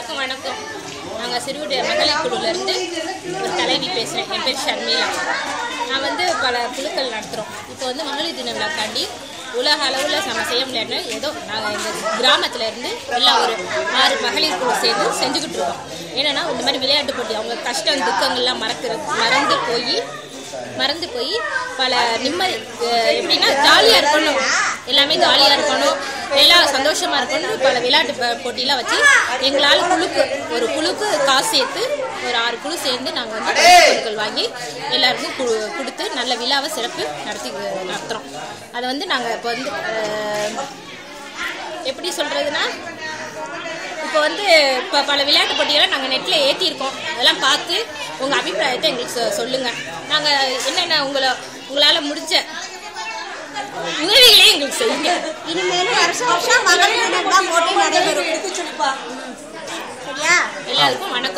எல்லாருக்கும் வணக்கம். நாங்கள் சிறுவிட மகளிர் குழுவிலேருந்து ஒரு தலைவி பேசுகிறேன். என் பேர் ஷர்மிளா. நான் பல குழுக்கள் நடத்துகிறோம். இப்போ மகளிர் தின விழாக்காண்டி உலக அளவில் நம்ம செய்ய முடியாதுன்னு ஏதோ நாங்கள் எங்கள் கிராமத்தில் இருந்து எல்லாம் ஒரு 6 மகளிர் குழு சேர்ந்து செஞ்சுக்கிட்டு இருக்கோம். ஏன்னா இந்த மாதிரி விளையாட்டு போட்டி அவங்க கஷ்டம் துக்கங்கள்லாம் மறந்து போய் பல நிம்மதி எப்படின்னா ஜாலியாக இருக்கணும், எல்லாமே ஜாலியாக இருக்கணும், எல்லாம் சந்தோஷமாக இருக்கணும். பல விளையாட்டு போட்டியெலாம் வச்சு எங்களால் ஒரு குழுக்கு காசு சேர்த்து ஒரு 6 குழு சேர்ந்து நாங்கள் பொருட்கள் வாங்கி எல்லாருக்கும் கொடுத்து நல்ல விழாவை சிறப்பு நடத்துகிறோம். அதை நாங்கள் இப்போ எப்படி சொல்கிறதுனா, இப்போ பல விளையாட்டு போட்டிகளை நாங்கள் நெட்டில் ஏற்றிருக்கோம். அதெல்லாம் பார்த்து உங்கள் அபிப்பிராயத்தை எங்களுக்கு சொல்லுங்கள். நாங்கள் என்னென்ன உங்களால் முடிஞ்ச உதவிகளே எங்களுக்கு செய்யுங்க. இனிமேலும் வருஷம் மகளிர் தினம் தான் போட்டி நடைபெறும். சரியா? எல்லாருக்கும் வணக்கம்.